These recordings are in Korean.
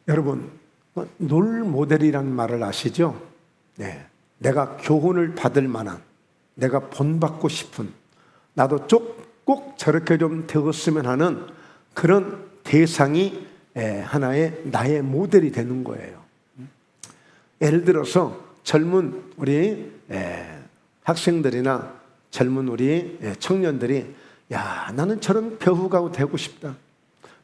여러분, 롤 모델이라는 말을 아시죠? 네. 내가 교훈을 받을 만한, 내가 본받고 싶은, 나도 꼭 저렇게 좀 되었으면 하는 그런 대상이 하나의 나의 모델이 되는 거예요. 예를 들어서 젊은 우리 학생들이나 젊은 우리 청년들이, 야, 나는 저런 배우가 되고 싶다.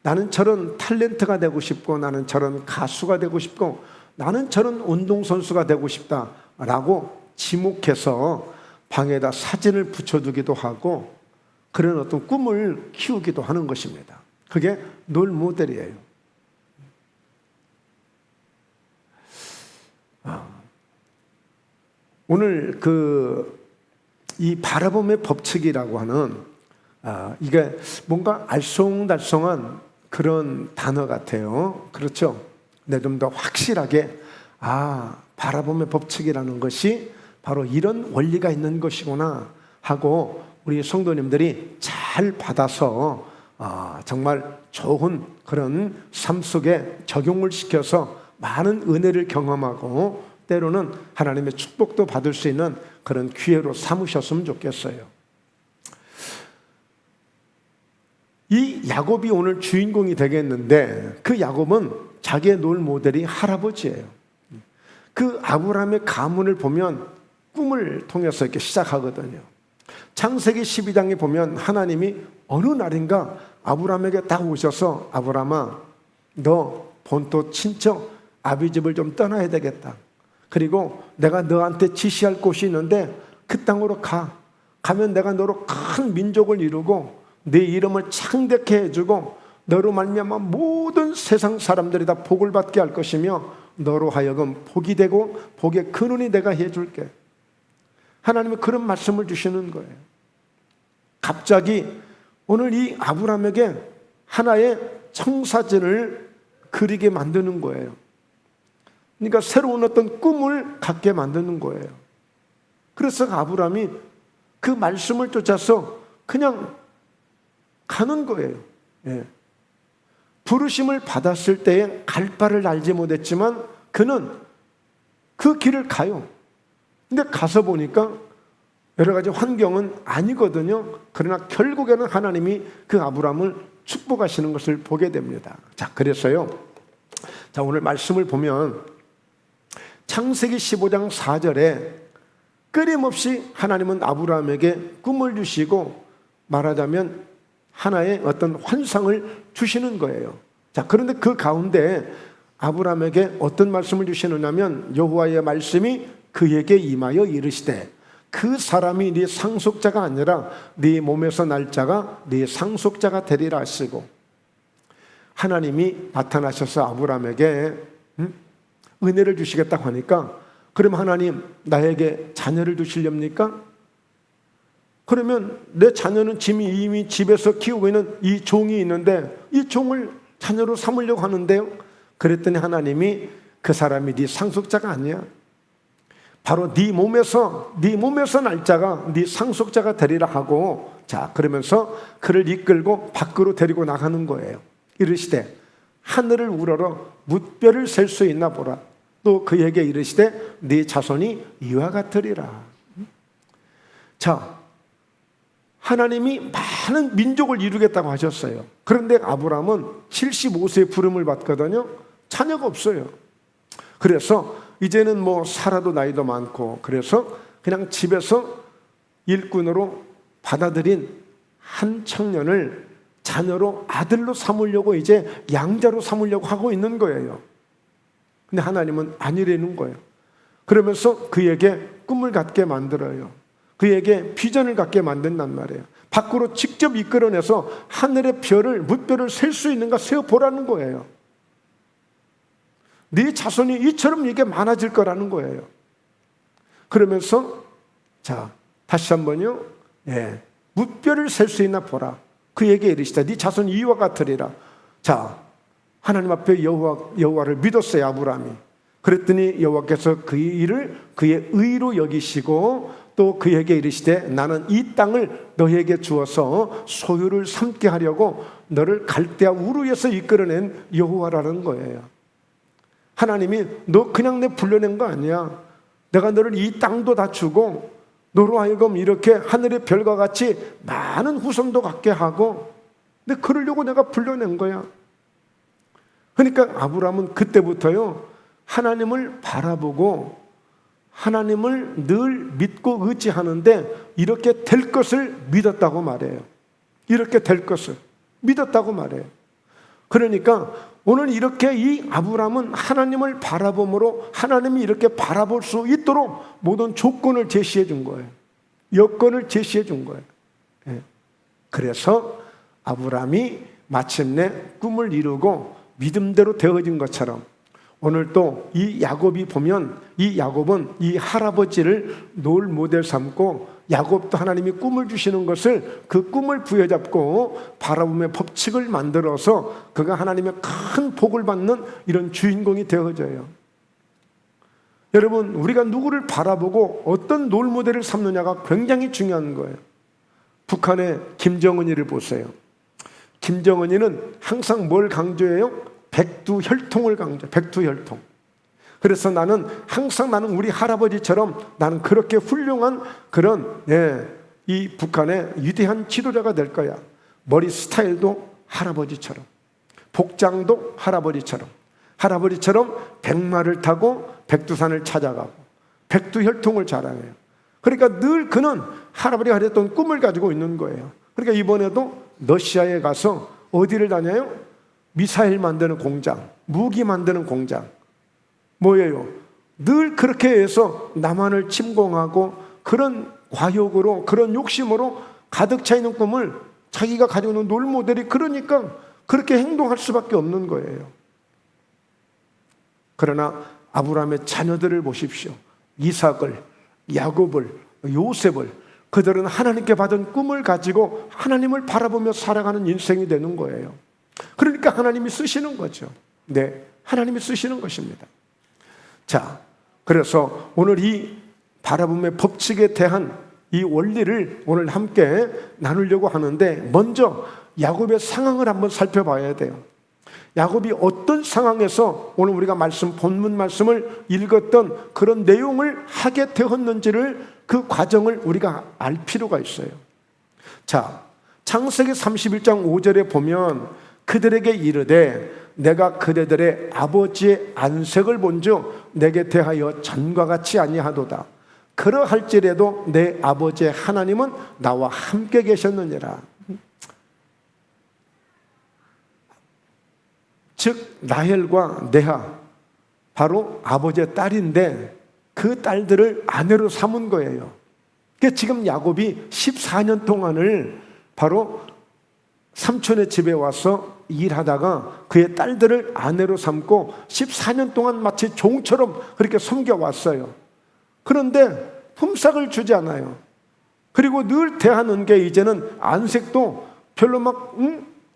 나는 저런 탤런트가 되고 싶고, 나는 저런 가수가 되고 싶고, 나는 저런 운동선수가 되고 싶다 라고 지목해서 방에다 사진을 붙여두기도 하고, 그런 어떤 꿈을 키우기도 하는 것입니다. 그게 롤 모델이에요. 오늘 이 바라봄의 법칙이라고 하는 이게 뭔가 알쏭달쏭한 그런 단어 같아요. 그렇죠? 근데 좀 더 확실하게 바라봄의 법칙이라는 것이 바로 이런 원리가 있는 것이구나 하고 우리 성도님들이 잘 받아서 정말 좋은 그런 삶 속에 적용을 시켜서 많은 은혜를 경험하고 때로는 하나님의 축복도 받을 수 있는 그런 기회로 삼으셨으면 좋겠어요. 이 야곱이 오늘 주인공이 되겠는데, 그 야곱은 자기의 롤 모델이 할아버지예요. 그 아브라함의 가문을 보면 꿈을 통해서 이렇게 시작하거든요. 창세기 12장에 보면 하나님이 어느 날인가 아브라함에게 딱 오셔서, 아브라함아, 너 본토 친척 아비집을 좀 떠나야 되겠다. 그리고 내가 너한테 지시할 곳이 있는데 그 땅으로 가면 내가 너로 큰 민족을 이루고 네 이름을 창대케 해주고 너로 말미암아 모든 세상 사람들이 다 복을 받게 할 것이며 너로 하여금 복이 되고 복의 근원이 내가 해줄게. 하나님은 그런 말씀을 주시는 거예요. 갑자기 오늘 이 아브라함에게 하나의 청사진을 그리게 만드는 거예요. 그러니까 새로운 어떤 꿈을 갖게 만드는 거예요. 그래서 아브라함이 그 말씀을 쫓아서 그냥 가는 거예요. 부르심을 받았을 때에 갈 바를 알지 못했지만 그는 그 길을 가요. 근데 가서 보니까 여러 가지 환경은 아니거든요. 그러나 결국에는 하나님이 그 아브라함을 축복하시는 것을 보게 됩니다. 자, 그래서요. 자, 오늘 말씀을 보면 창세기 15장 4절에 끊임없이 하나님은 아브라함에게 꿈을 주시고 말하자면 하나의 어떤 환상을 주시는 거예요. 자, 그런데 그 가운데 아브라함에게 어떤 말씀을 주시느냐면 여호와의 말씀이 그에게 임하여 이르시되 그 사람이 네 상속자가 아니라 네 몸에서 날 자가 네 상속자가 되리라 하시고, 하나님이 나타나셔서 아브라함에게 은혜를 주시겠다고 하니까, 그럼 하나님 나에게 자녀를 주시렵니까? 그러면 내 자녀는 이미 집에서 키우고 있는 이 종이 있는데 이 종을 자녀로 삼으려고 하는데요. 그랬더니 하나님이 그 사람이 네 상속자가 아니야. 바로 네 몸에서 날 자가 네 상속자가 되리라 하고, 자, 그러면서 그를 이끌고 밖으로 데리고 나가는 거예요. 이르시되 하늘을 우러러 뭇별을 셀 수 있나 보라. 또 그에게 이르시되 네 자손이 이와 같으리라. 자, 하나님이 많은 민족을 이루겠다고 하셨어요. 그런데 아브라함은 75세에 부름을 받거든요. 자녀가 없어요. 그래서 이제는 뭐 살아도 나이도 많고, 그래서 그냥 집에서 일꾼으로 받아들인 한 청년을 자녀로 아들로 삼으려고 이제 양자로 삼으려고 하고 있는 거예요. 근데 하나님은 아니라는 거예요. 그러면서 그에게 꿈을 갖게 만들어요. 그에게 비전을 갖게 만든단 말이에요. 밖으로 직접 이끌어내서 하늘의 별을, 뭇별을 셀 수 있는가 세어보라는 거예요. 네 자손이 이처럼 이게 많아질 거라는 거예요. 그러면서 자, 다시 한번요. 뭇별을 셀 수 있나 보라. 그에게 이르시다. 네 자손이 이와 같으리라. 자, 하나님 앞에 여호와를 믿었어요, 아브라함이. 그랬더니 여호와께서 그 일을 그의 의로 여기시고 또 그에게 이르시되 나는 이 땅을 너에게 주어서 소유를 삼게 하려고 너를 갈대아 우르에서 이끌어낸 여호와라는 거예요. 하나님이 너 그냥 내 불러낸 거 아니야. 내가 너를 이 땅도 다 주고 너로 하여금 이렇게 하늘의 별과 같이 많은 후손도 갖게 하고 근데 그러려고 내가 불러낸 거야. 그러니까 아브라함은 그때부터요 하나님을 바라보고 하나님을 늘 믿고 의지하는데 이렇게 될 것을 믿었다고 말해요. 이렇게 될 것을 믿었다고 말해요. 그러니까 오늘 이렇게 이 아브라함은 하나님을 바라봄으로 하나님이 이렇게 바라볼 수 있도록 모든 조건을 제시해 준 거예요. 여건을 제시해 준 거예요. 그래서 아브라함이 마침내 꿈을 이루고 믿음대로 되어진 것처럼 오늘 또 이 야곱이 보면 이 야곱은 이 할아버지를 롤 모델 삼고 야곱도 하나님이 꿈을 주시는 것을 그 꿈을 부여잡고 바라봄의 법칙을 만들어서 그가 하나님의 큰 복을 받는 이런 주인공이 되어져요. 여러분 우리가 누구를 바라보고 어떤 롤 모델을 삼느냐가 굉장히 중요한 거예요. 북한의 김정은이를 보세요. 김정은이는 항상 뭘 강조해요? 백두혈통을 강조해요. 백두혈통. 그래서 나는 우리 할아버지처럼 나는 그렇게 훌륭한 그런 이 북한의 위대한 지도자가 될 거야. 머리 스타일도 할아버지처럼, 복장도 할아버지처럼 백마를 타고 백두산을 찾아가고 백두혈통을 자랑해요. 그러니까 늘 그는 할아버지가 가졌던 꿈을 가지고 있는 거예요. 그러니까 이번에도 러시아에 가서 어디를 다녀요? 미사일 만드는 공장, 무기 만드는 공장. 뭐예요? 늘 그렇게 해서 남한을 침공하고 그런 과욕으로 그런 욕심으로 가득 차 있는 꿈을 자기가 가지고 있는 롤모델이 그러니까 그렇게 행동할 수밖에 없는 거예요. 그러나 아브라함의 자녀들을 보십시오. 이삭을, 야곱을, 요셉을 그들은 하나님께 받은 꿈을 가지고 하나님을 바라보며 살아가는 인생이 되는 거예요. 그러니까 하나님이 쓰시는 거죠. 네, 하나님이 쓰시는 것입니다. 자, 그래서 오늘 이 바라봄의 법칙에 대한 이 원리를 오늘 함께 나누려고 하는데 먼저 야곱의 상황을 한번 살펴봐야 돼요. 야곱이 어떤 상황에서 오늘 우리가 본문 말씀을 읽었던 그런 내용을 하게 되었는지를 그 과정을 우리가 알 필요가 있어요. 자, 창세기 31장 5절에 보면 그들에게 이르되 내가 그대들의 아버지의 안색을 본즉 내게 대하여 전과 같이 아니하도다. 그러할지라도 내 아버지의 하나님은 나와 함께 계셨느니라. 즉 라헬과 레아 바로 아버지의 딸인데 그 딸들을 아내로 삼은 거예요. 그러니까 지금 야곱이 14년 동안을 바로 삼촌의 집에 와서 일하다가 그의 딸들을 아내로 삼고 14년 동안 마치 종처럼 그렇게 섬겨왔어요. 그런데 품삯을 주지 않아요. 그리고 늘 대하는 게 이제는 안색도 별로 막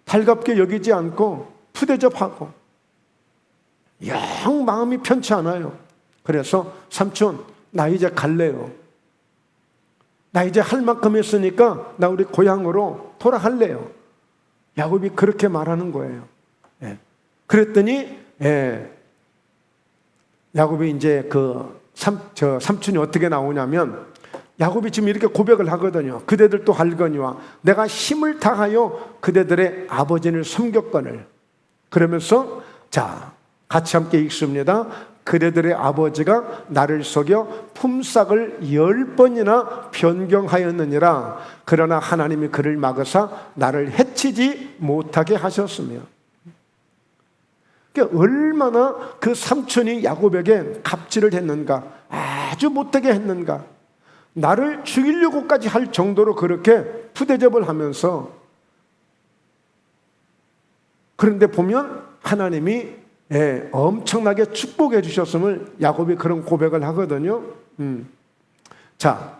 달갑게 여기지 않고 푸대접하고 영 마음이 편치 않아요. 그래서 삼촌 나 이제 갈래요. 나 이제 할 만큼 했으니까 나 우리 고향으로 돌아갈래요. 야곱이 그렇게 말하는 거예요. 그랬더니 야곱이 이제 삼촌이 어떻게 나오냐면 야곱이 지금 이렇게 고백을 하거든요. 그대들도 할거니와 내가 힘을 다하여 그대들의 아버지를 섬겼거늘. 그러면서 자 같이 함께 읽습니다. 그대들의 아버지가 나를 속여 품삯을 10번이나 변경하였느니라. 그러나 하나님이 그를 막으사 나를 해치지 못하게 하셨으며. 그러니까 얼마나 그 삼촌이 야곱에게 갑질을 했는가, 아주 못되게 했는가, 나를 죽이려고까지 할 정도로 그렇게 푸대접을 하면서. 그런데 보면 하나님이 엄청나게 축복해 주셨음을 야곱이 그런 고백을 하거든요. 자,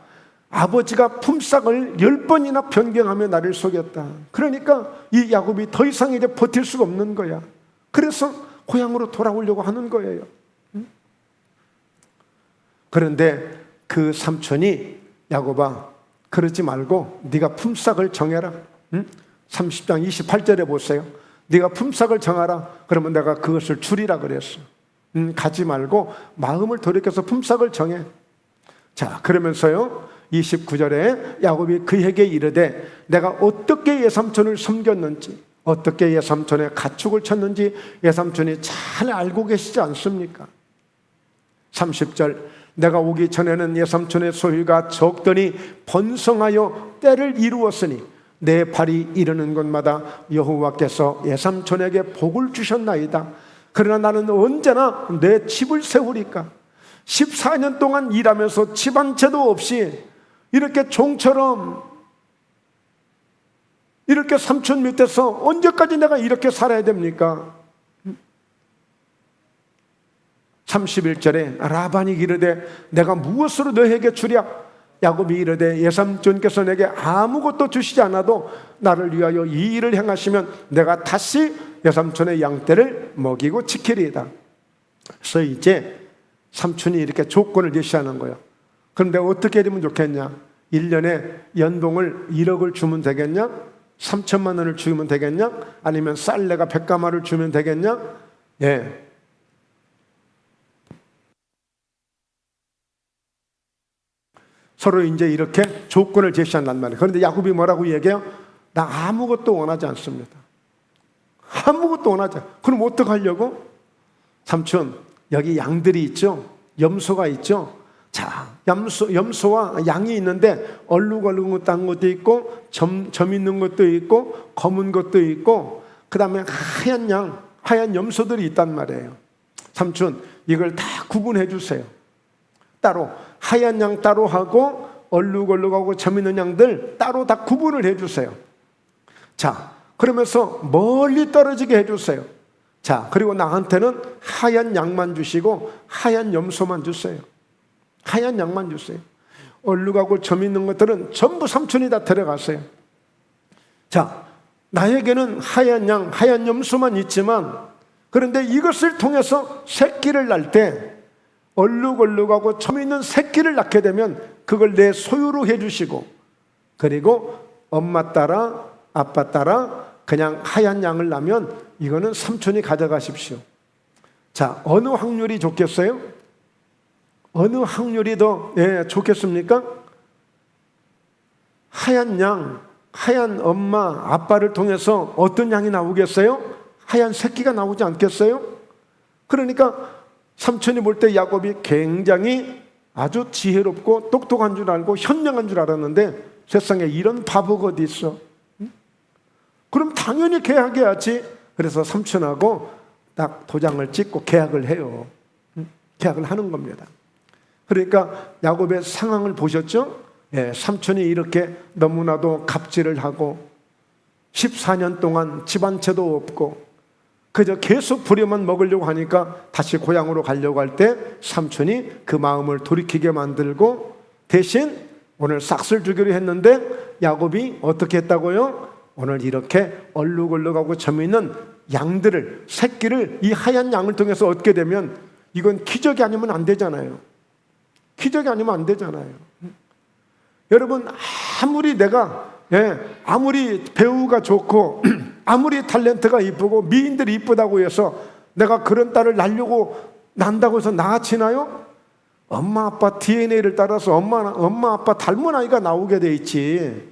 아버지가 품삯을 10번이나 변경하며 나를 속였다. 그러니까 이 야곱이 더 이상 이제 버틸 수가 없는 거야. 그래서 고향으로 돌아오려고 하는 거예요. 그런데 그 삼촌이 야곱아 그러지 말고 네가 품삯을 정해라. 30장 28절에 보세요. 네가 품삯을 정하라. 그러면 내가 그것을 주리라 그랬어. 가지 말고 마음을 돌이켜서 품삯을 정해. 자, 그러면서요 29절에 야곱이 그에게 이르되 내가 어떻게 외삼촌을 섬겼는지, 어떻게 외삼촌의 가축을 쳤는지 외삼촌이 잘 알고 계시지 않습니까? 30절, 내가 오기 전에는 외삼촌의 소유가 적더니 번성하여 때를 이루었으니 내 발이 이르는 곳마다 여호와께서 외삼촌에게 복을 주셨나이다. 그러나 나는 언제나 내 집을 세우리까? 14년 동안 일하면서 집 한 채도 없이 이렇게 종처럼 이렇게 삼촌 밑에서 언제까지 내가 이렇게 살아야 됩니까? 31절에 라반이 이르되 내가 무엇으로 너에게 주랴? 야곱이 이르되 외삼촌께서 내게 아무것도 주시지 않아도 나를 위하여 이 일을 행하시면 내가 다시 외삼촌의 양떼를 먹이고 지키리이다. 그래서 이제 삼촌이 이렇게 조건을 제시하는 거예요. 그럼 내가 어떻게 해주면 좋겠냐? 1년에 연봉을 1억을 주면 되겠냐? 3천만 원을 주면 되겠냐? 아니면 쌀내가 100가마를 주면 되겠냐? 예. 서로 이제 이렇게 조건을 제시한단 말이에요. 그런데 야곱이 뭐라고 얘기해요? 나 아무것도 원하지 않습니다. 아무것도 원하지 않아요. 그럼 어떡하려고? 삼촌, 여기 양들이 있죠? 염소가 있죠? 자, 염소와 양이 있는데 얼룩얼룩 딴 것도 있고 점 있는 것도 있고 검은 것도 있고 그 다음에 하얀 양, 하얀 염소들이 있단 말이에요. 삼촌, 이걸 다 구분해 주세요. 따로 하얀 양 따로 하고 얼룩얼룩하고 점 있는 양들 따로 다 구분을 해 주세요. 자, 그러면서 멀리 떨어지게 해 주세요. 자, 그리고 나한테는 하얀 양만 주시고 하얀 염소만 주세요. 하얀 양만 주세요. 얼룩하고 점 있는 것들은 전부 삼촌이 다 데려가세요. 자, 나에게는 하얀 양, 하얀 염소만 있지만 그런데 이것을 통해서 새끼를 낳을 때 얼룩얼룩하고 점 있는 새끼를 낳게 되면 그걸 내 소유로 해주시고 그리고 엄마 따라 아빠 따라 그냥 하얀 양을 낳으면 이거는 삼촌이 가져가십시오. 자, 어느 확률이 좋겠어요? 어느 확률이 더 좋겠습니까? 하얀 양, 하얀 엄마, 아빠를 통해서 어떤 양이 나오겠어요? 하얀 새끼가 나오지 않겠어요? 그러니까 삼촌이 볼 때 야곱이 굉장히 아주 지혜롭고 똑똑한 줄 알고 현명한 줄 알았는데 세상에 이런 바보가 어디 있어? 그럼 당연히 계약해야지. 그래서 삼촌하고 딱 도장을 찍고 계약을 해요. 계약을 하는 겁니다. 그러니까 야곱의 상황을 보셨죠? 예, 삼촌이 이렇게 너무나도 갑질을 하고 14년 동안 집 한 채도 없고 그저 계속 부려만 먹으려고 하니까 다시 고향으로 가려고 할 때 삼촌이 그 마음을 돌이키게 만들고 대신 오늘 싹쓸 주기로 했는데 야곱이 어떻게 했다고요? 오늘 이렇게 얼룩얼룩하고 점 있는 양들을, 새끼를 이 하얀 양을 통해서 얻게 되면 이건 기적이 아니면 안 되잖아요. 기적이 아니면 안 되잖아요. 여러분, 아무리 내가 아무리 배우가 좋고 아무리 탤런트가 이쁘고 미인들이 이쁘다고 해서 내가 그런 딸을 낳으려고 난다고 해서 나아지나요? 엄마 아빠 DNA를 따라서 엄마 아빠 닮은 아이가 나오게 돼 있지.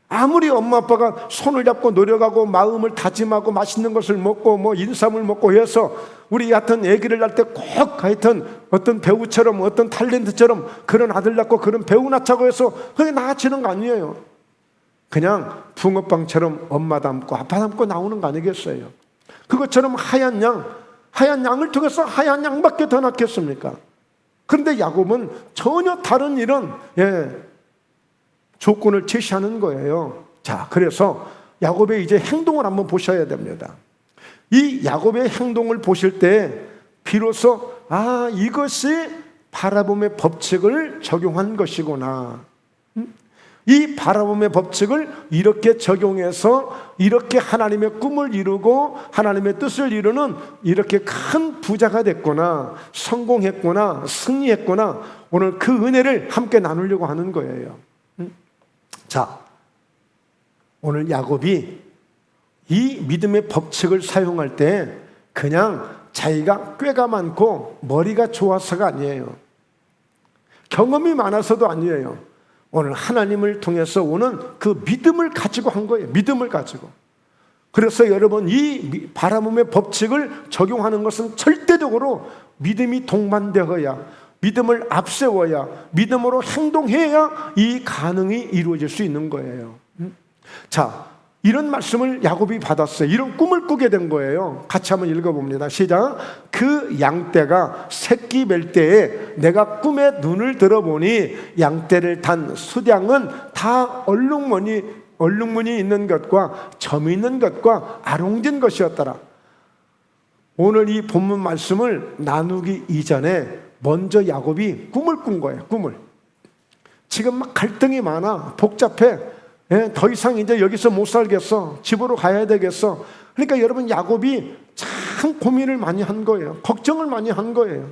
아무리 엄마 아빠가 손을 잡고 노력하고 마음을 다짐하고 맛있는 것을 먹고 뭐 인삼을 먹고 해서 우리 하여튼 아기를 낳을 때 꼭 하여튼 어떤 배우처럼 어떤 탤런트처럼 그런 아들 낳고 그런 배우 낳자고 해서 그게 나아지는 거 아니에요. 그냥 붕어빵처럼 엄마 닮고 아빠 닮고 나오는 거 아니겠어요? 그것처럼 하얀 양을 통해서 하얀 양밖에 더 낳겠습니까? 그런데 야곱은 전혀 다른 이런 조건을 제시하는 거예요. 자, 그래서 야곱의 이제 행동을 한번 보셔야 됩니다. 이 야곱의 행동을 보실 때 비로소 이것이 바라봄의 법칙을 적용한 것이구나. 이 바라봄의 법칙을 이렇게 적용해서 이렇게 하나님의 꿈을 이루고 하나님의 뜻을 이루는 이렇게 큰 부자가 됐구나, 성공했구나, 승리했구나. 오늘 그 은혜를 함께 나누려고 하는 거예요. 자, 오늘 야곱이 이 믿음의 법칙을 사용할 때 그냥 자기가 꾀가 많고 머리가 좋아서가 아니에요. 경험이 많아서도 아니에요. 오늘 하나님을 통해서 오는 그 믿음을 가지고 한 거예요. 믿음을 가지고. 그래서 여러분, 이 바라봄의 법칙을 적용하는 것은 절대적으로 믿음이 동반되어야, 믿음을 앞세워야, 믿음으로 행동해야 이 가능이 이루어질 수 있는 거예요. 자, 이런 말씀을 야곱이 받았어요. 이런 꿈을 꾸게 된 거예요. 같이 한번 읽어봅니다. 시작. 그 양떼가 새끼 멜 때에 내가 꿈에 눈을 들어보니 양떼를 탄 수량은 다 얼룩무늬 있는 것과 점이 있는 것과 아롱진 것이었더라. 오늘 이 본문 말씀을 나누기 이전에 먼저 야곱이 꿈을 꾼 거예요. 꿈을. 지금 막 갈등이 많아. 복잡해. 더 이상 이제 여기서 못 살겠어. 집으로 가야 되겠어. 그러니까 여러분, 야곱이 참 고민을 많이 한 거예요. 걱정을 많이 한 거예요.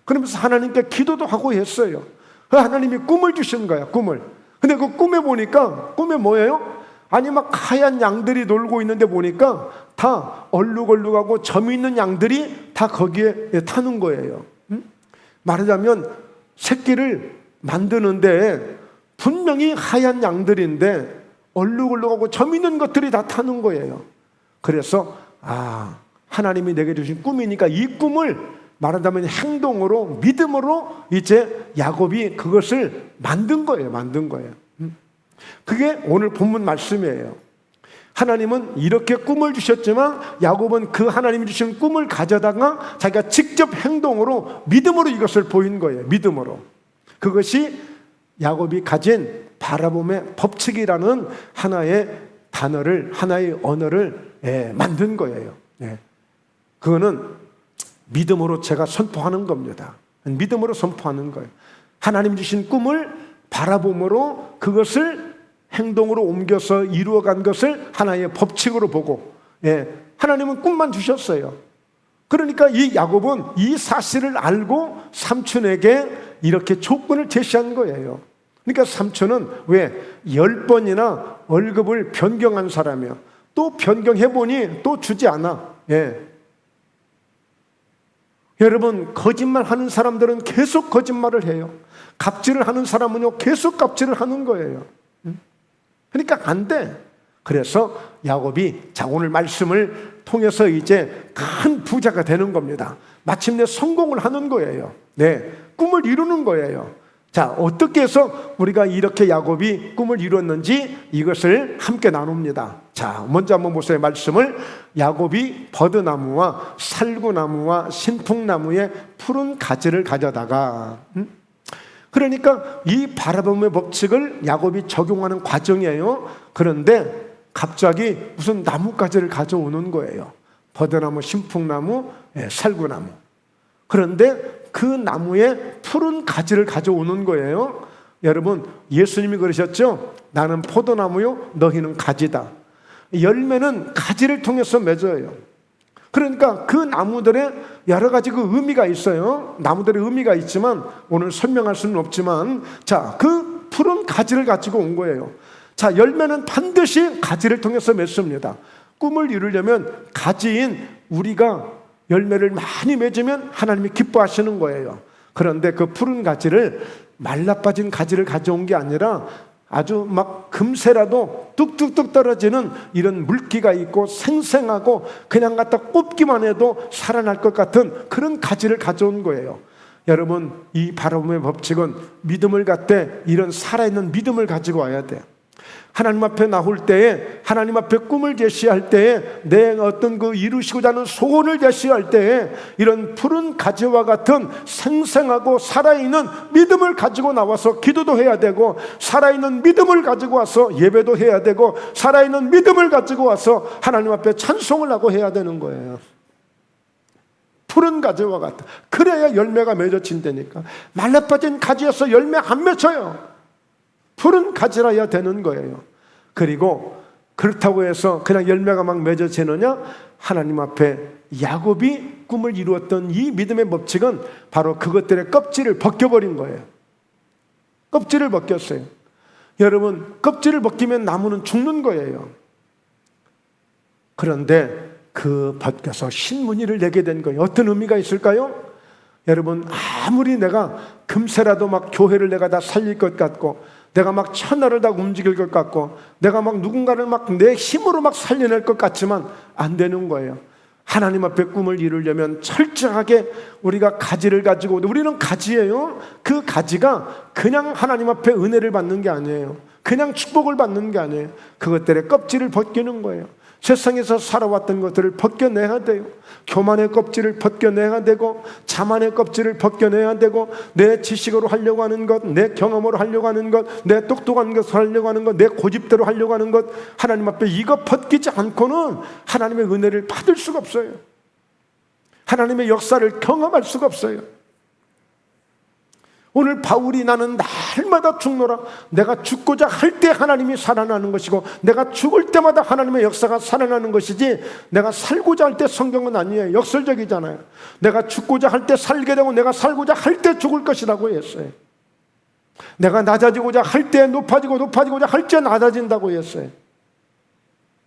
그러면서 하나님께 기도도 하고 했어요. 하나님이 꿈을 주신 거야. 꿈을. 근데 그 꿈에 보니까, 꿈에 뭐예요? 아니 막 하얀 양들이 놀고 있는데 보니까 다 얼룩얼룩하고 점이 있는 양들이 다 거기에 타는 거예요. 말하자면 새끼를 만드는데 분명히 하얀 양들인데 얼룩얼룩하고 점 있는 것들이 다 타는 거예요. 그래서 하나님이 내게 주신 꿈이니까 이 꿈을 말하자면 행동으로, 믿음으로 이제 야곱이 그것을 만든 거예요. 그게 오늘 본문 말씀이에요. 하나님은 이렇게 꿈을 주셨지만 야곱은 그 하나님이 주신 꿈을 가져다가 자기가 직접 행동으로, 믿음으로 이것을 보인 거예요. 믿음으로. 그것이 야곱이 가진 바라봄의 법칙이라는 하나의 단어를, 하나의 언어를 만든 거예요. 그거는 믿음으로 제가 선포하는 겁니다. 믿음으로 선포하는 거예요. 하나님 주신 꿈을 바라봄으로 그것을 행동으로 옮겨서 이루어간 것을 하나의 법칙으로 보고, 하나님은 꿈만 주셨어요. 그러니까 이 야곱은 이 사실을 알고 삼촌에게 이렇게 조건을 제시한 거예요. 그러니까 삼촌은 왜 10번이나 월급을 변경한 사람이야. 또 변경해보니 또 주지 않아. 여러분, 거짓말하는 사람들은 계속 거짓말을 해요. 갑질을 하는 사람은요 계속 갑질을 하는 거예요. 그러니까 안 돼. 그래서 야곱이 오늘 말씀을 통해서 이제 큰 부자가 되는 겁니다. 마침내 성공을 하는 거예요. 꿈을 이루는 거예요. 자, 어떻게 해서 우리가 이렇게 야곱이 꿈을 이뤘는지 이것을 함께 나눕니다. 자, 먼저 한번 보세요. 말씀을. 야곱이 버드나무와 살구나무와 신풍나무의 푸른 가지를 가져다가, 그러니까 이 바라봄의 법칙을 야곱이 적용하는 과정이에요. 그런데 갑자기 무슨 나뭇가지를 가져오는 거예요. 버드나무, 신풍나무, 살구나무. 그런데 그 나무에 푸른 가지를 가져오는 거예요. 여러분, 예수님이 그러셨죠? 나는 포도나무요, 너희는 가지다. 열매는 가지를 통해서 맺어요. 그러니까 그 나무들의 여러 가지 그 의미가 있어요. 나무들의 의미가 있지만 오늘 설명할 수는 없지만, 자, 그 푸른 가지를 가지고 온 거예요. 자, 열매는 반드시 가지를 통해서 맺습니다. 꿈을 이루려면 가지인 우리가 열매를 많이 맺으면 하나님이 기뻐하시는 거예요. 그런데 그 푸른 가지를, 말라빠진 가지를 가져온 게 아니라 아주 막 금세라도 뚝뚝뚝 떨어지는 이런 물기가 있고 생생하고 그냥 갖다 꼽기만 해도 살아날 것 같은 그런 가지를 가져온 거예요. 여러분, 이 바라봄의 법칙은 믿음을 갖되 이런 살아있는 믿음을 가지고 와야 돼요. 하나님 앞에 나올 때에, 하나님 앞에 꿈을 제시할 때에, 내 어떤 그 이루시고자 하는 소원을 제시할 때에 이런 푸른 가지와 같은 생생하고 살아있는 믿음을 가지고 나와서 기도도 해야 되고, 살아있는 믿음을 가지고 와서 예배도 해야 되고, 살아있는 믿음을 가지고 와서 하나님 앞에 찬송을 하고 해야 되는 거예요. 푸른 가지와 같은. 그래야 열매가 맺어진다니까. 말라빠진 가지여서 열매 안 맺혀요. 푸른 가지라야 되는 거예요. 그리고 그렇다고 해서 그냥 열매가 막 맺어지느냐? 하나님 앞에 야곱이 꿈을 이루었던 이 믿음의 법칙은 바로 그것들의 껍질을 벗겨버린 거예요. 껍질을 벗겼어요. 여러분, 껍질을 벗기면 나무는 죽는 거예요. 그런데 그 벗겨서 신문이를 내게 된 거예요. 어떤 의미가 있을까요? 여러분, 아무리 내가 금세라도 막 교회를 내가 다 살릴 것 같고, 내가 막 천하를 다 움직일 것 같고, 내가 막 누군가를 막 내 힘으로 막 살려낼 것 같지만 안 되는 거예요. 하나님 앞에 꿈을 이루려면 철저하게 우리가 가지를 가지고, 우리는 가지예요. 그 가지가 그냥 하나님 앞에 은혜를 받는 게 아니에요. 그냥 축복을 받는 게 아니에요. 그것들의 껍질을 벗기는 거예요. 세상에서 살아왔던 것들을 벗겨내야 돼요. 교만의 껍질을 벗겨내야 되고, 자만의 껍질을 벗겨내야 되고, 내 지식으로 하려고 하는 것, 내 경험으로 하려고 하는 것, 내 똑똑한 것을 하려고 하는 것, 내 고집대로 하려고 하는 것, 하나님 앞에 이거 벗기지 않고는 하나님의 은혜를 받을 수가 없어요. 하나님의 역사를 경험할 수가 없어요. 오늘 바울이 나는 날마다 죽노라, 내가 죽고자 할 때 하나님이 살아나는 것이고, 내가 죽을 때마다 하나님의 역사가 살아나는 것이지, 내가 살고자 할 때 성경은 아니에요. 역설적이잖아요. 내가 죽고자 할 때 살게 되고, 내가 살고자 할 때 죽을 것이라고 했어요. 내가 낮아지고자 할 때 높아지고자 할 때 낮아진다고 했어요.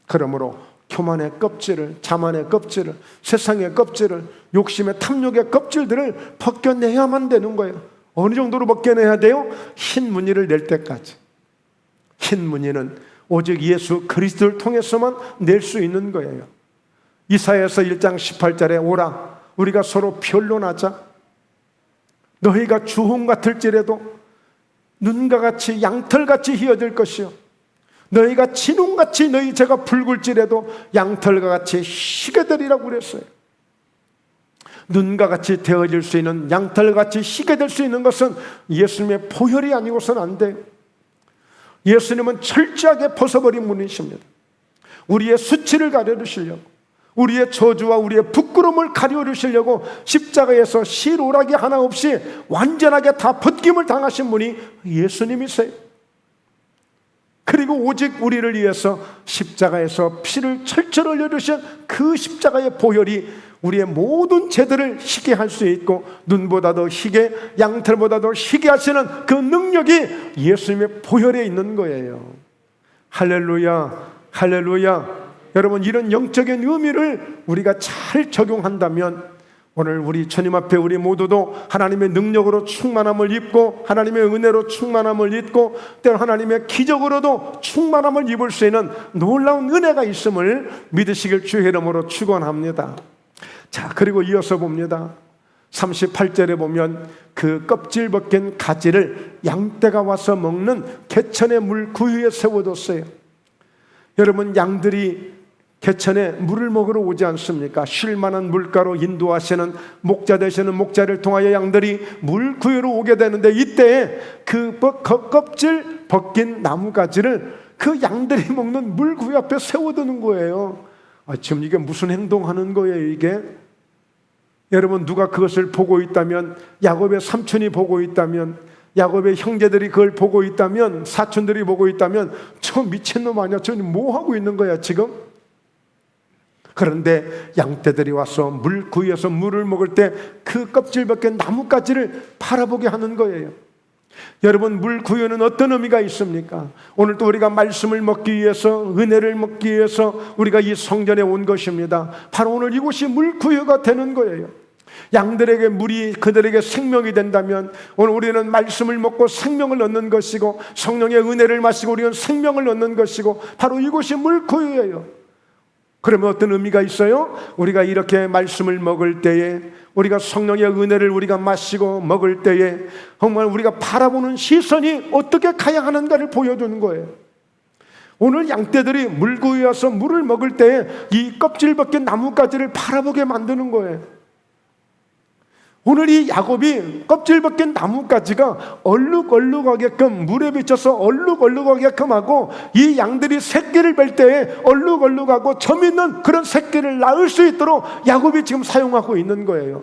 그러므로 교만의 껍질을, 자만의 껍질을, 세상의 껍질을, 욕심의 탐욕의 껍질들을 벗겨내야만 되는 거예요. 어느 정도로 벗겨내야 돼요? 흰 무늬를 낼 때까지. 흰 무늬는 오직 예수 그리스도를 통해서만 낼 수 있는 거예요. 이사야서 1장 18절에 오라, 우리가 서로 변론하자. 너희가 주홍 같을지라도 눈과 같이 양털같이 휘어질 것이요, 너희가 진홍같이 너희 죄가 붉을지라도 양털과 같이 희게 되리라고 그랬어요. 눈과 같이 되어질 수 있는, 양털같이 희게 될 수 있는 것은 예수님의 보혈이 아니고서는 안 돼요. 예수님은 철저하게 벗어버린 분이십니다. 우리의 수치를 가려주시려고, 우리의 저주와 우리의 부끄러움을 가려주시려고 십자가에서 실오라기 하나 없이 완전하게 다 벗김을 당하신 분이 예수님이세요. 그리고 오직 우리를 위해서 십자가에서 피를 철철 흘려주신 그 십자가의 보혈이 우리의 모든 죄들을 희게 할 수 있고, 눈보다 더 희게, 양털보다 더 희게 하시는 그 능력이 예수님의 보혈에 있는 거예요. 할렐루야, 할렐루야. 여러분, 이런 영적인 의미를 우리가 잘 적용한다면, 오늘 우리 주님 앞에 우리 모두도 하나님의 능력으로 충만함을 입고, 하나님의 은혜로 충만함을 입고, 때로 하나님의 기적으로도 충만함을 입을 수 있는 놀라운 은혜가 있음을 믿으시길 주의 이름으로 축원합니다. 자, 그리고 이어서 봅니다. 38절에 보면 그 껍질 벗긴 가지를 양떼가 와서 먹는 개천의 물 구유에 세워뒀어요. 여러분, 양들이 개천에 물을 먹으러 오지 않습니까? 쉴만한 물가로 인도하시는 목자 되시는 목자를 통하여 양들이 물 구유로 오게 되는데, 이때에 그 껍질 벗긴 나무가지를 그 양들이 먹는 물 구유 앞에 세워두는 거예요. 지금 이게 무슨 행동하는 거예요, 이게? 여러분, 누가 그것을 보고 있다면, 야곱의 삼촌이 보고 있다면, 야곱의 형제들이 그걸 보고 있다면, 사촌들이 보고 있다면, 저 미친놈 아니야, 저는 뭐 하고 있는 거야 지금? 그런데 양떼들이 와서 물 구유에서 물을 먹을 때 그 껍질 벗긴 나뭇가지를 바라보게 하는 거예요. 여러분, 물 구유는 어떤 의미가 있습니까? 오늘 또 우리가 말씀을 먹기 위해서, 은혜를 먹기 위해서 우리가 이 성전에 온 것입니다. 바로 오늘 이곳이 물 구유가 되는 거예요. 양들에게 물이 그들에게 생명이 된다면, 오늘 우리는 말씀을 먹고 생명을 얻는 것이고, 성령의 은혜를 마시고 우리는 생명을 얻는 것이고, 바로 이곳이 물 구유예요. 그러면 어떤 의미가 있어요? 우리가 이렇게 말씀을 먹을 때에, 우리가 성령의 은혜를 우리가 마시고 먹을 때에, 정말 우리가 바라보는 시선이 어떻게 가야 하는가를 보여주는 거예요. 오늘 양떼들이 물구유에 와서 물을 먹을 때에 이 껍질 벗긴 나뭇가지를 바라보게 만드는 거예요. 오늘 이 야곱이 껍질 벗긴 나뭇가지가 얼룩얼룩하게끔, 물에 비쳐서 얼룩얼룩하게끔 하고, 이 양들이 새끼를 뵐 때에 얼룩얼룩하고 점 있는 그런 새끼를 낳을 수 있도록 야곱이 지금 사용하고 있는 거예요.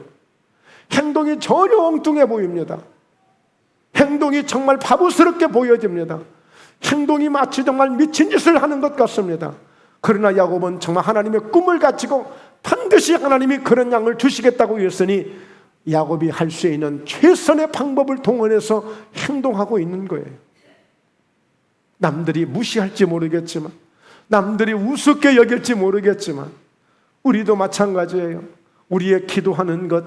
행동이 전혀 엉뚱해 보입니다. 행동이 정말 바보스럽게 보여집니다. 행동이 마치 정말 미친 짓을 하는 것 같습니다. 그러나 야곱은 정말 하나님의 꿈을 가지고 반드시 하나님이 그런 양을 주시겠다고 했으니, 야곱이 할 수 있는 최선의 방법을 동원해서 행동하고 있는 거예요. 남들이 무시할지 모르겠지만, 남들이 우습게 여길지 모르겠지만, 우리도 마찬가지예요. 우리의 기도하는 것,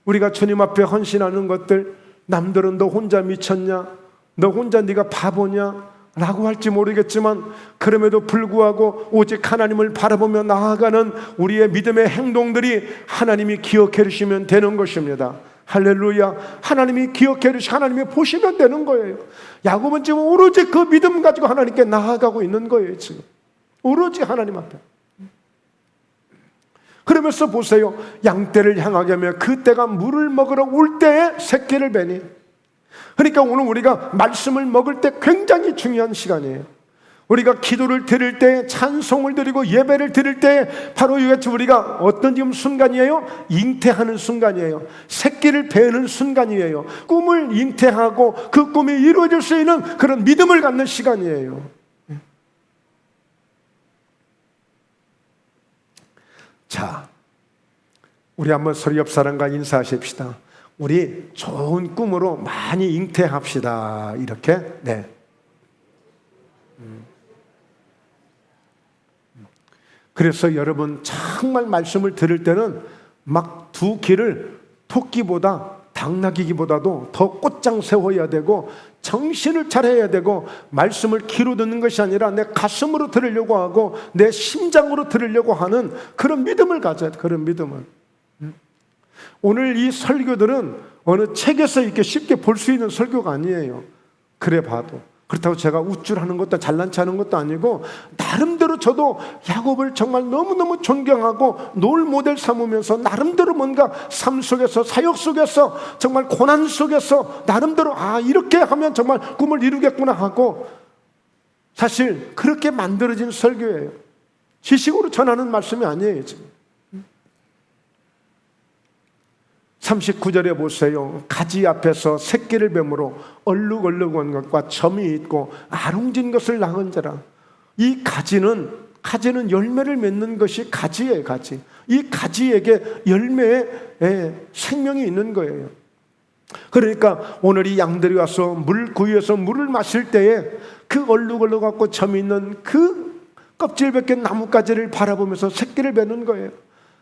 우리가 주님 앞에 헌신하는 것들, 남들은 너 혼자 미쳤냐? 너 혼자 네가 바보냐? 라고 할지 모르겠지만 그럼에도 불구하고 오직 하나님을 바라보며 나아가는 우리의 믿음의 행동들이 하나님이 기억해 주시면 되는 것입니다. 할렐루야. 하나님이 기억해 주시고 하나님이 보시면 되는 거예요. 야곱은 지금 오로지 그 믿음 가지고 하나님께 나아가고 있는 거예요. 지금 오로지 하나님 앞에. 그러면서 보세요. 양떼를 향하게 하며 그 떼가 물을 먹으러 올 때에 새끼를 베니. 그러니까 오늘 우리가 말씀을 먹을 때 굉장히 중요한 시간이에요. 우리가 기도를 드릴 때, 찬송을 드리고 예배를 드릴 때 바로 이같이 우리가 어떤 지금 순간이에요? 잉태하는 순간이에요. 새끼를 베는 순간이에요. 꿈을 잉태하고 그 꿈이 이루어질 수 있는 그런 믿음을 갖는 시간이에요. 자, 우리 한번 서로 옆 사람과 인사하십시다. 우리 좋은 꿈으로 많이 잉태합시다. 이렇게. 네. 그래서 여러분 정말 말씀을 들을 때는 막 두 귀를 토끼보다 당나귀기보다도 더 곧장 세워야 되고 정신을 차려야 되고 말씀을 귀로 듣는 것이 아니라 내 가슴으로 들으려고 하고 내 심장으로 들으려고 하는 그런 믿음을 가져야 돼. 그런 믿음을. 오늘 이 설교들은 어느 책에서 이렇게 쉽게 볼 수 있는 설교가 아니에요. 그래 봐도. 그렇다고 제가 우쭐하는 것도 잘난 체 하는 것도 아니고 나름대로 저도 야곱을 정말 너무너무 존경하고 롤 모델 삼으면서 나름대로 뭔가 삶 속에서 사역 속에서 정말 고난 속에서 나름대로 이렇게 하면 정말 꿈을 이루겠구나 하고 사실 그렇게 만들어진 설교예요. 지식으로 전하는 말씀이 아니에요. 지금 39절에 보세요. 가지 앞에서 새끼를 뱀으로 얼룩얼룩한 것과 점이 있고 아롱진 것을 낳은 자라. 이 가지는 열매를 맺는 것이 가지예요. 가지. 이 가지에게 열매에 생명이 있는 거예요. 그러니까 오늘 이 양들이 와서 물구유에서 물을 마실 때에 그 얼룩얼룩하고 점이 있는 그 껍질 벗긴 나뭇가지를 바라보면서 새끼를 뱉는 거예요.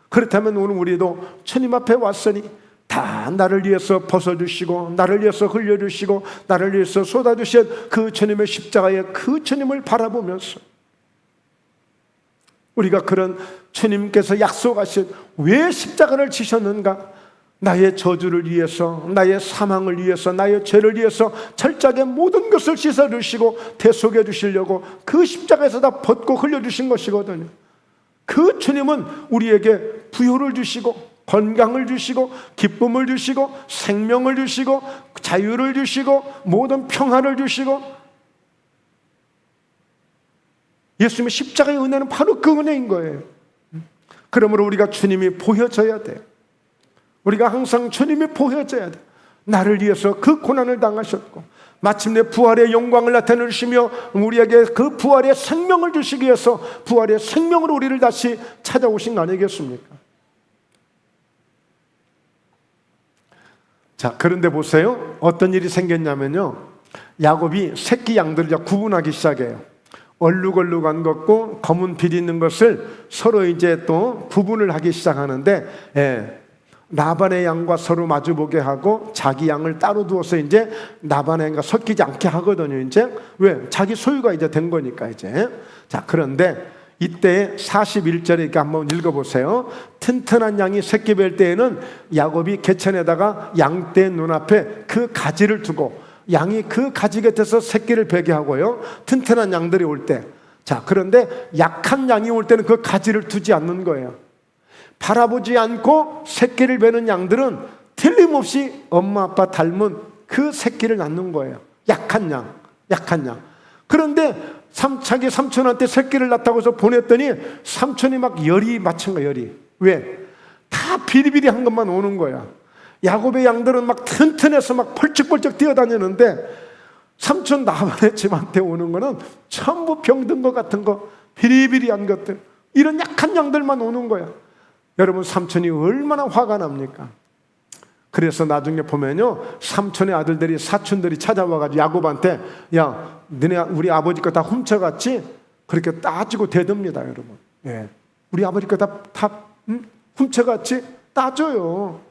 그렇다면 오늘 우리도 주님 앞에 왔으니 다 나를 위해서 벗어주시고 나를 위해서 흘려주시고 나를 위해서 쏟아주신 그 주님의 십자가의 그 주님을 바라보면서 우리가 그런 주님께서 약속하신 왜 십자가를 지셨는가? 나의 저주를 위해서, 나의 사망을 위해서, 나의 죄를 위해서 철저하게 모든 것을 씻어주시고 대속해 주시려고 그 십자가에서 다 벗고 흘려주신 것이거든요. 그 주님은 우리에게 부요를 주시고 건강을 주시고 기쁨을 주시고 생명을 주시고 자유를 주시고 모든 평화를 주시고 예수님의 십자가의 은혜는 바로 그 은혜인 거예요. 그러므로 우리가 주님이 보여져야 돼요. 우리가 항상 주님이 보여져야 돼요. 나를 위해서 그 고난을 당하셨고 마침내 부활의 영광을 나타내시며 우리에게 그 부활의 생명을 주시기 위해서 부활의 생명으로 우리를 다시 찾아오신 거 아니겠습니까? 자, 그런데 보세요. 어떤 일이 생겼냐면요. 야곱이 새끼 양들을 구분하기 시작해요. 얼룩얼룩한 것과 검은 빛 있는 것을 서로 이제 또 구분을 하기 시작하는데, 라반의 양과 서로 마주보게 하고 자기 양을 따로 두어서 이제 라반의 양과 섞이지 않게 하거든요. 이제 왜? 자기 소유가 이제 된 거니까 이제. 자, 그런데 이때 41절에 이렇게 한번 읽어보세요. 튼튼한 양이 새끼 뵐 때에는 야곱이 개천에다가 양떼 눈앞에 그 가지를 두고 양이 그 가지 곁에서 새끼를 베게 하고요. 튼튼한 양들이 올 때. 자, 그런데 약한 양이 올 때는 그 가지를 두지 않는 거예요. 바라보지 않고 새끼를 베는 양들은 틀림없이 엄마 아빠 닮은 그 새끼를 낳는 거예요. 약한 양. 그런데 자기 삼촌한테 새끼를 낳다고 해서 보냈더니 삼촌이 막 열이 맞춘 거야. 열이. 왜? 다 비리비리한 것만 오는 거야. 야곱의 양들은 막 튼튼해서 막 펄쩍펄쩍 뛰어다니는데 삼촌 라반의 집한테 오는 거는 전부 병든 것 같은 거, 비리비리한 것들, 이런 약한 양들만 오는 거야. 여러분, 삼촌이 얼마나 화가 납니까? 그래서 나중에 보면요, 삼촌의 아들들이, 사촌들이 찾아와가지고 야곱한테, 야, 너네 우리 아버지 거 다 훔쳐갔지? 그렇게 따지고 대듭니다, 여러분. 예. 우리 아버지 거 다 훔쳐갔지? 따져요.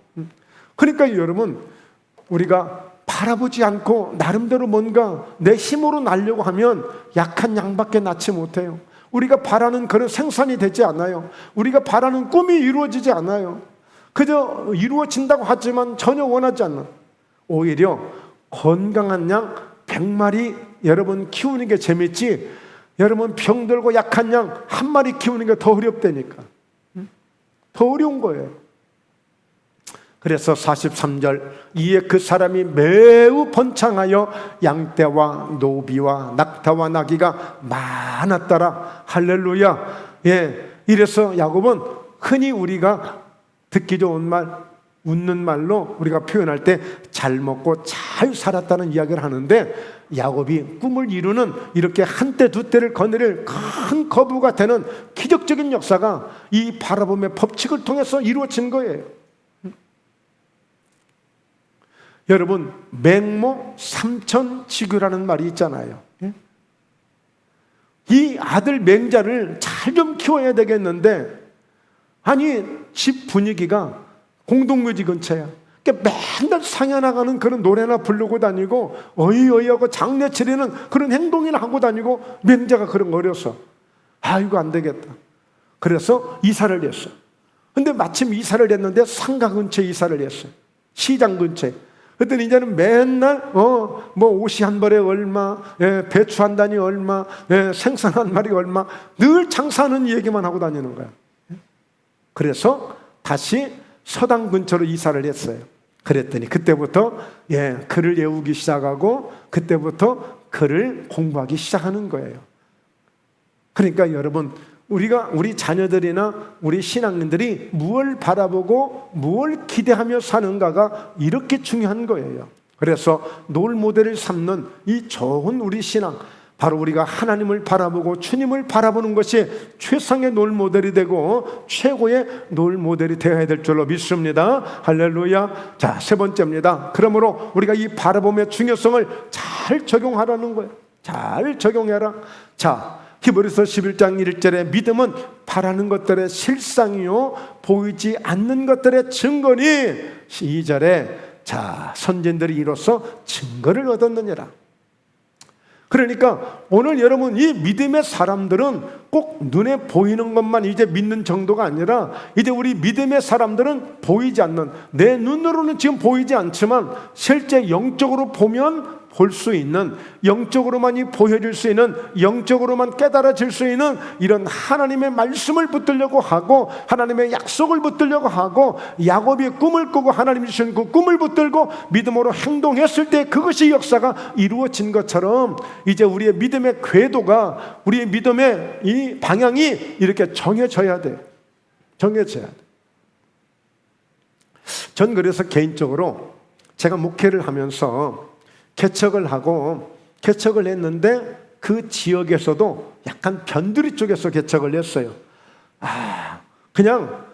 그러니까 여러분, 우리가 바라보지 않고 나름대로 뭔가 내 힘으로 날려고 하면 약한 양밖에 낳지 못해요. 우리가 바라는 그런 생산이 되지 않아요. 우리가 바라는 꿈이 이루어지지 않아요. 그저 이루어진다고 하지만 전혀 원하지 않는, 오히려 건강한 양 100마리 여러분 키우는 게 재밌지, 여러분 병들고 약한 양 한 마리 키우는 게 더 어렵다니까. 더 어려운 거예요. 그래서 43절, 이에 그 사람이 매우 번창하여 양떼와 노비와 낙타와 나귀가 많았더라. 할렐루야. 예, 이래서 야곱은 흔히 우리가 듣기 좋은 말, 웃는 말로 우리가 표현할 때 잘 먹고 잘 살았다는 이야기를 하는데, 야곱이 꿈을 이루는 이렇게 한때 두 때를 거느릴 큰 거부가 되는 기적적인 역사가 이 바라봄의 법칙을 통해서 이루어진 거예요. 여러분, 맹모 삼천지교라는 말이 있잖아요. 이 아들 맹자를 잘 좀 키워야 되겠는데, 아니 집 분위기가 공동묘지 근처야. 그러니까 맨날 상해 나가는 그런 노래나 부르고 다니고 어이어이하고 장례 치르는 그런 행동이나 하고 다니고, 맹자가 그런 거 어려서 이거 안 되겠다. 그래서 이사를 했어. 근데 마침 이사를 했는데 상가 근처에 이사를 했어요. 시장 근처에. 그랬더니 이제는 맨날 뭐 옷이 한 벌에 얼마, 배추 한 단이 얼마, 생선 한 마리 얼마, 늘 장사하는 얘기만 하고 다니는 거야. 그래서 다시 서당 근처로 이사를 했어요. 그랬더니 그때부터 글을 외우기 시작하고, 그때부터 글을 공부하기 시작하는 거예요. 그러니까 여러분, 우리 자녀들이나 우리 신앙인들이 무엇을 바라보고 무엇을 기대하며 사는가가 이렇게 중요한 거예요. 그래서 롤 모델을 삼는 이 좋은 우리 신앙, 바로 우리가 하나님을 바라보고 주님을 바라보는 것이 최상의 롤 모델이 되고 최고의 롤 모델이 되어야 될 줄로 믿습니다. 할렐루야. 자, 세 번째입니다. 그러므로 우리가 이 바라봄의 중요성을 잘 적용하라는 거예요. 잘 적용해라. 자, 히브리서 11장 1절에 믿음은 바라는 것들의 실상이요 보이지 않는 것들의 증거니, 2절에 자, 선진들이 이로써 증거를 얻었느니라. 그러니까 오늘 여러분, 이 믿음의 사람들은 꼭 눈에 보이는 것만 이제 믿는 정도가 아니라, 이제 우리 믿음의 사람들은 보이지 않는, 내 눈으로는 지금 보이지 않지만 실제 영적으로 보면 볼 수 있는, 영적으로만이 보여질 수 있는, 영적으로만 깨달아질 수 있는 이런 하나님의 말씀을 붙들려고 하고, 하나님의 약속을 붙들려고 하고, 야곱이 꿈을 꾸고 하나님이 주신 그 꿈을 붙들고 믿음으로 행동했을 때 그것이 역사가 이루어진 것처럼, 이제 우리의 믿음의 궤도가, 우리의 믿음의 이 방향이 이렇게 정해져야 돼. 정해져야 돼. 전 그래서 개인적으로 제가 목회를 하면서 개척을 하고, 개척을 했는데 그 지역에서도 약간 변두리 쪽에서 개척을 했어요. 그냥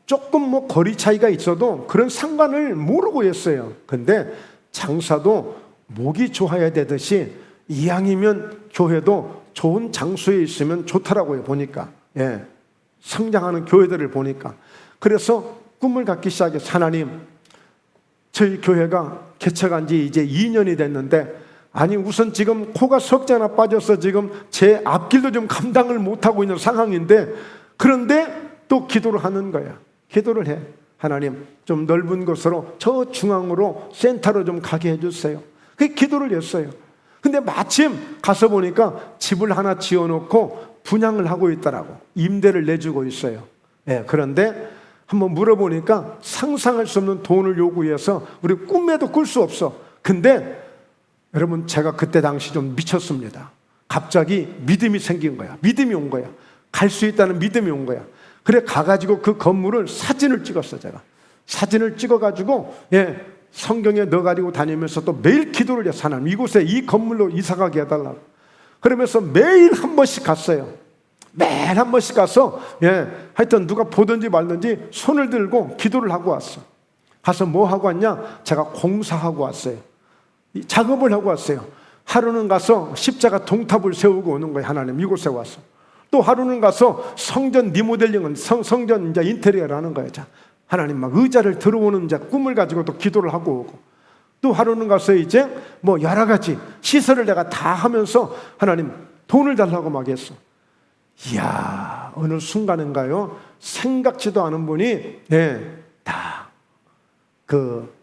조금 거리 차이가 있어도 그런 상관을 모르고 했어요. 근데 장사도 목이 좋아야 되듯이 이왕이면 교회도 좋은 장소에 있으면 좋더라고요. 보니까 성장하는 교회들을 보니까. 그래서 꿈을 갖기 시작했어요. 하나님, 저희 교회가 개척한 지 이제 2년이 됐는데, 아니 우선 지금 코가 석자나 빠져서 지금 제 앞길도 좀 감당을 못하고 있는 상황인데, 그런데 또 기도를 하는 거야. 기도를 해. 하나님, 좀 넓은 곳으로, 저 중앙으로, 센터로 좀 가게 해주세요. 그 기도를 했어요. 근데 마침 가서 보니까 집을 하나 지어놓고 분양을 하고 있더라고. 임대를 내주고 있어요. 그런데 한번 물어보니까 상상할 수 없는 돈을 요구해서 우리 꿈에도 꿀 수 없어. 근데 여러분, 제가 그때 당시 좀 미쳤습니다. 갑자기 믿음이 생긴 거야. 믿음이 온 거야. 갈 수 있다는 믿음이 온 거야. 그래 가가지고 그 건물을 사진을 찍었어. 제가 사진을 찍어가지고 성경에 넣어가지고 다니면서 또 매일 기도를 해서, 하나님 이곳에 이 건물로 이사가게 해달라고. 그러면서 매일 한 번씩 갔어요. 매일 한 번씩 가서 하여튼 누가 보든지 말든지 손을 들고 기도를 하고 왔어. 가서 뭐 하고 왔냐? 제가 공사하고 왔어요. 작업을 하고 왔어요. 하루는 가서 십자가 동탑을 세우고 오는 거예요. 하나님 이곳에 와서 또 하루는 가서 성전 리모델링은 성전 이제 인테리어를 하는 거예요. 자, 하나님 막 의자를 들어오는 이제 꿈을 가지고 또 기도를 하고 오고, 또 하루는 가서 이제 뭐 여러 가지 시설을 내가 다 하면서 하나님 돈을 달라고 막 했어. 이야, 어느 순간인가요? 생각지도 않은 분이 다 그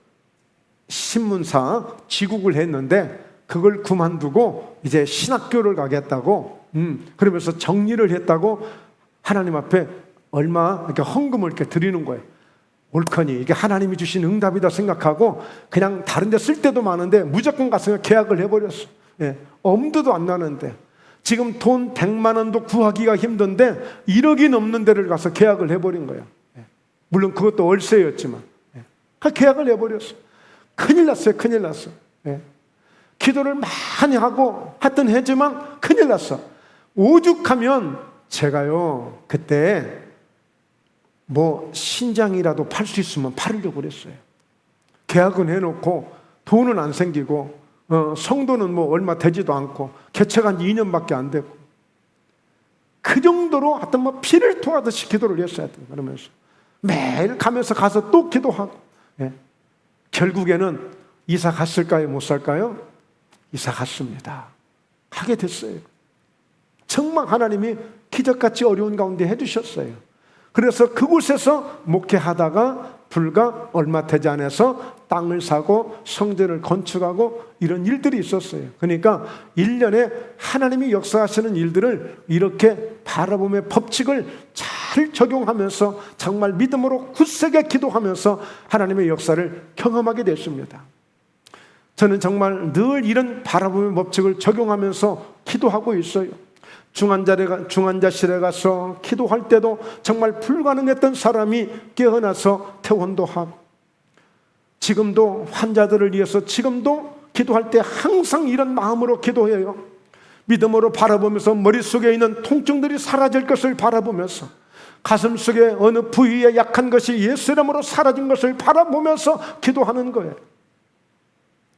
신문사 지국을 했는데 그걸 그만두고 이제 신학교를 가겠다고 그러면서 정리를 했다고 하나님 앞에 얼마 이렇게 헌금을 이렇게 드리는 거예요. 옳거니 이게 하나님이 주신 응답이다 생각하고 그냥 다른 데 쓸 때도 많은데 무조건 가서 계약을 해버렸어. 엄두도 안 나는데 지금 돈 100만 원도 구하기가 힘든데 1억이 넘는 데를 가서 계약을 해버린 거예요. 물론 그것도 월세였지만 계약을 해버렸어. 큰일 났어요. 큰일 났어. 기도를 많이 하고 하여튼 했지만 큰일 났어. 오죽하면 제가요 그때 뭐 신장이라도 팔 수 있으면 팔으려고 그랬어요. 계약은 해놓고 돈은 안 생기고 성도는 뭐 얼마 되지도 않고 개척한 지 2년밖에 안 됐고 그 정도로 하여튼 뭐 피를 토하듯이 기도를 했어요. 그러면서 매일 가서 또 기도하고 결국에는 이사 갔을까요? 못 살까요? 이사 갔습니다. 하게 됐어요. 정말 하나님이 기적같이 어려운 가운데 해주셨어요. 그래서 그곳에서 목회하다가 불과 얼마 되지 않아서 땅을 사고 성전을 건축하고 이런 일들이 있었어요. 그러니까 1년에 하나님이 역사하시는 일들을 이렇게 바라보며 법칙을 잘 적용하면서 정말 믿음으로 굳세게 기도하면서 하나님의 역사를 경험하게 됐습니다. 저는 정말 늘 이런 바라보며 법칙을 적용하면서 기도하고 있어요. 중환자실에 가서 기도할 때도 정말 불가능했던 사람이 깨어나서 퇴원도 하고, 지금도 환자들을 위해서 지금도 기도할 때 항상 이런 마음으로 기도해요. 믿음으로 바라보면서 머릿속에 있는 통증들이 사라질 것을 바라보면서, 가슴 속에 어느 부위에 약한 것이 예수 이름으로 사라진 것을 바라보면서 기도하는 거예요.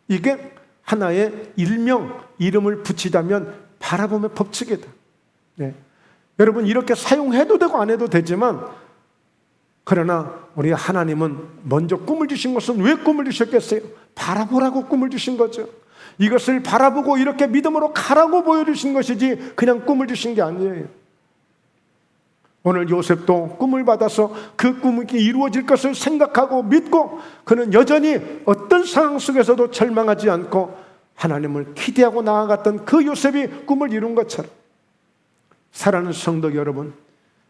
이게 하나의 일명, 이름을 붙이자면 바라보며 법칙이다. 여러분 이렇게 사용해도 되고 안 해도 되지만, 그러나 우리 하나님은 먼저 꿈을 주신 것은 왜 꿈을 주셨겠어요? 바라보라고 꿈을 주신 거죠. 이것을 바라보고 이렇게 믿음으로 가라고 보여주신 것이지 그냥 꿈을 주신 게 아니에요. 오늘 요셉도 꿈을 받아서 그 꿈이 이루어질 것을 생각하고 믿고, 그는 여전히 어떤 상황 속에서도 절망하지 않고 하나님을 기대하고 나아갔던 그 요셉이 꿈을 이룬 것처럼, 사랑하는 성도 여러분,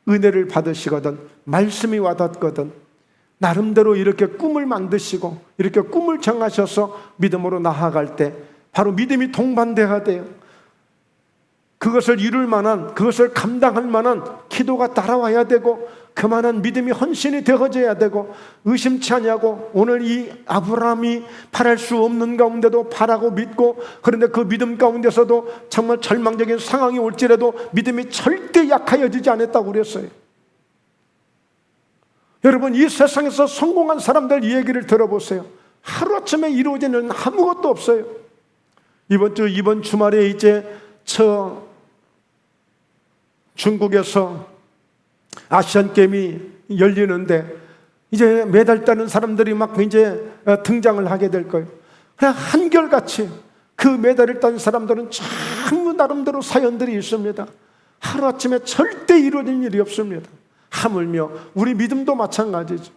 은혜를 받으시거든 말씀이 와닿거든 나름대로 이렇게 꿈을 만드시고 이렇게 꿈을 정하셔서 믿음으로 나아갈 때 바로 믿음이 동반돼야 돼요. 그것을 이룰 만한, 그것을 감당할 만한 기도가 따라와야 되고, 그만한 믿음이 헌신이 되어져야 되고, 의심치 아니하고 오늘 이 아브라함이 바랄 수 없는 가운데도 바라고 믿고, 그런데 그 믿음 가운데서도 정말 절망적인 상황이 올지라도 믿음이 절대 약하여지지 않았다고 그랬어요. 여러분 이 세상에서 성공한 사람들 이 얘기를 들어보세요. 하루아침에 이루어지는 아무것도 없어요. 이번 주말에 이제 중국에서 아시안게임이 열리는데 이제 메달 따는 사람들이 막 이제 등장을 하게 될 거예요. 그냥 한결같이 그 메달을 딴 사람들은 참 나름대로 사연들이 있습니다. 하루아침에 절대 이루어진 일이 없습니다. 하물며 우리 믿음도 마찬가지죠.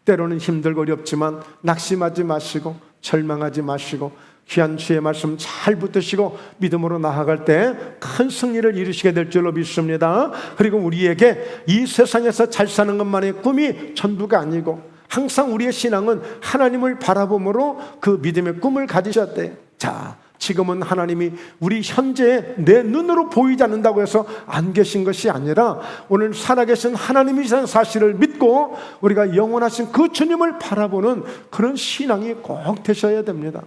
때로는 힘들고 어렵지만 낙심하지 마시고 절망하지 마시고 귀한 주의 말씀 잘 붙드시고 믿음으로 나아갈 때 큰 승리를 이루시게 될 줄로 믿습니다. 그리고 우리에게 이 세상에서 잘 사는 것만의 꿈이 전부가 아니고, 항상 우리의 신앙은 하나님을 바라봄으로 그 믿음의 꿈을 가지셨대요. 자, 지금은 하나님이 우리 현재에 내 눈으로 보이지 않는다고 해서 안 계신 것이 아니라 오늘 살아계신 하나님이라는 사실을 믿고 우리가 영원하신 그 주님을 바라보는 그런 신앙이 꼭 되셔야 됩니다.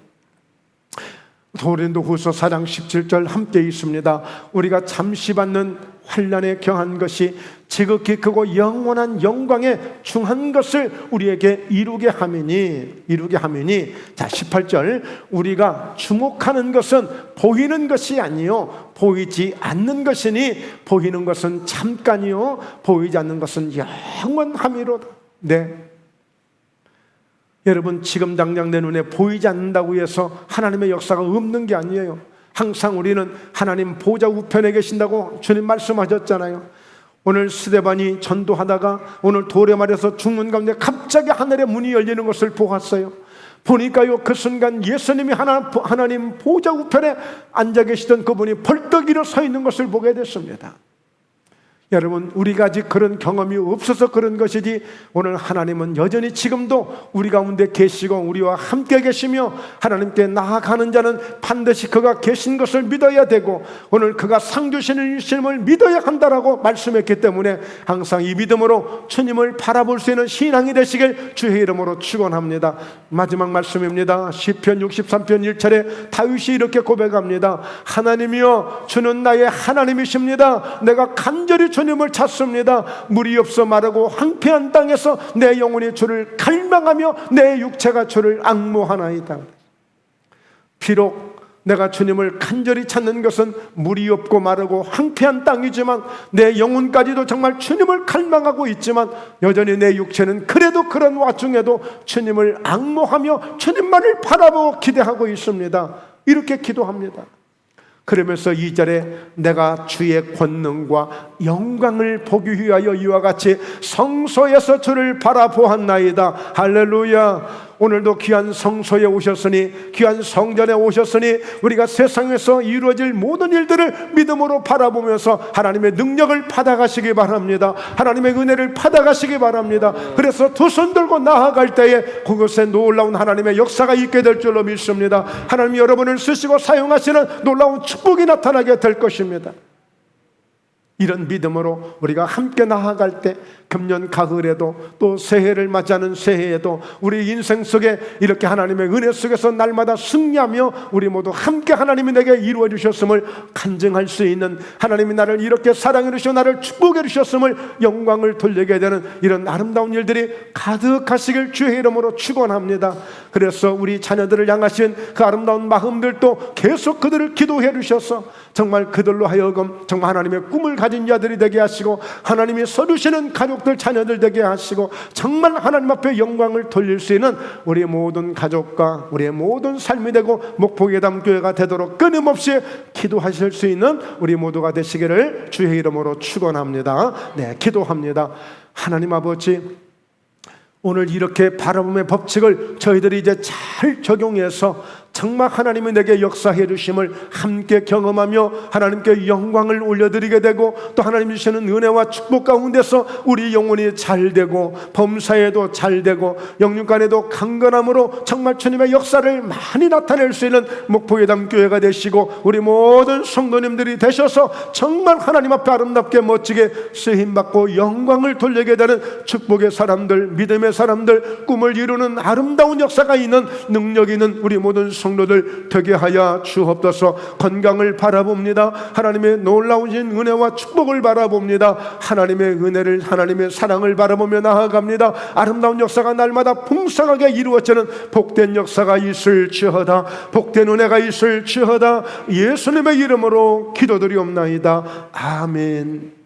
고린도후서 4장 17절 함께 있습니다. 우리가 잠시 받는 환난에 경한 것이 지극히 크고 영원한 영광에 중한 것을 우리에게 이루게 하매니 자 18절 우리가 주목하는 것은 보이는 것이 아니요 보이지 않는 것이니 보이는 것은 잠깐이요 보이지 않는 것은 영원함이로다. 네, 여러분, 지금 당장 내 눈에 보이지 않는다고 해서 하나님의 역사가 없는 게 아니에요. 항상 우리는 하나님 보좌 우편에 계신다고 주님 말씀하셨잖아요. 오늘 스데반이 전도하다가 오늘 돌에 말해서 죽는 가운데 갑자기 하늘의 문이 열리는 것을 보았어요. 보니까요, 그 순간 예수님이 하나님 보좌 우편에 앉아 계시던 그분이 벌떡 일어서 있는 것을 보게 됐습니다. 여러분, 우리가 아직 그런 경험이 없어서 그런 것이지 오늘 하나님은 여전히 지금도 우리 가운데 계시고 우리와 함께 계시며 하나님께 나아가는 자는 반드시 그가 계신 것을 믿어야 되고 오늘 그가 상 주시는 일심을 믿어야 한다라고 말씀했기 때문에 항상 이 믿음으로 주님을 바라볼 수 있는 신앙이 되시길 주의 이름으로 축원합니다. 마지막 말씀입니다. 시편 63편 1절에 다윗이 이렇게 고백합니다. 하나님이여, 주는 나의 하나님이십니다. 내가 간절히 주님을 찾습니다. 물이 없어 마르고 황폐한 땅에서 내 영혼이 주를 갈망하며 내 육체가 주를 앙모하나이다. 비록 내가 주님을 간절히 찾는 것은 물이 없고 마르고 황폐한 땅이지만 내 영혼까지도 정말 주님을 갈망하고 있지만 여전히 내 육체는 그래도 그런 와중에도 주님을 앙모하며 주님만을 바라보고 기대하고 있습니다. 이렇게 기도합니다. 그러면서 2절에 내가 주의 권능과 영광을 보기 위하여 이와 같이 성소에서 주를 바라보았나이다. 할렐루야. 오늘도 귀한 성소에 오셨으니, 귀한 성전에 오셨으니 우리가 세상에서 이루어질 모든 일들을 믿음으로 바라보면서 하나님의 능력을 받아가시기 바랍니다. 하나님의 은혜를 받아가시기 바랍니다. 그래서 두 손 들고 나아갈 때에 그곳에 놀라운 하나님의 역사가 있게 될 줄로 믿습니다. 하나님이 여러분을 쓰시고 사용하시는 놀라운 축복이 나타나게 될 것입니다. 이런 믿음으로 우리가 함께 나아갈 때 금년 가을에도 또 새해를 맞이하는 새해에도 우리 인생 속에 이렇게 하나님의 은혜 속에서 날마다 승리하며 우리 모두 함께 하나님이 내게 이루어 주셨음을 간증할 수 있는, 하나님이 나를 이렇게 사랑해 주시고 나를 축복해 주셨음을 영광을 돌리게 되는 이런 아름다운 일들이 가득하시길 주의 이름으로 축원합니다. 그래서 우리 자녀들을 향하신 그 아름다운 마음들도 계속 그들을 기도해 주셔서 정말 그들로 하여금 정말 하나님의 꿈을 가진 자들이 되게 하시고 하나님이 서주시는 가족들 자녀들 되게 하시고 정말 하나님 앞에 영광을 돌릴 수 있는 우리 모든 가족과 우리의 모든 삶이 되고 목포예담 교회가 되도록 끊임없이 기도하실 수 있는 우리 모두가 되시기를 주의 이름으로 축원합니다. 네, 기도합니다. 하나님 아버지, 오늘 이렇게 바라봄의 법칙을 저희들이 이제 잘 적용해서 정말 하나님이 내게 역사해 주심을 함께 경험하며 하나님께 영광을 올려드리게 되고 또 하나님 주시는 은혜와 축복 가운데서 우리 영혼이 잘되고 범사에도 잘되고 영육간에도 강건함으로 정말 주님의 역사를 많이 나타낼 수 있는 목포예담 교회가 되시고 우리 모든 성도님들이 되셔서 정말 하나님 앞에 아름답게 멋지게 쓰임받고 영광을 돌리게 되는 축복의 사람들, 믿음의 사람들, 꿈을 이루는 아름다운 역사가 있는 능력 있는 우리 모든 성도들 되게 하여 주옵소서. 건강을 바라봅니다. 하나님의 놀라우신 은혜와 축복을 바라봅니다. 하나님의 은혜를, 하나님의 사랑을 바라보며 나아갑니다. 아름다운 역사가 날마다 풍성하게 이루어지는 복된 역사가 있을지어다. 복된 은혜가 있을지어다. 예수님의 이름으로 기도드리옵나이다. 아멘.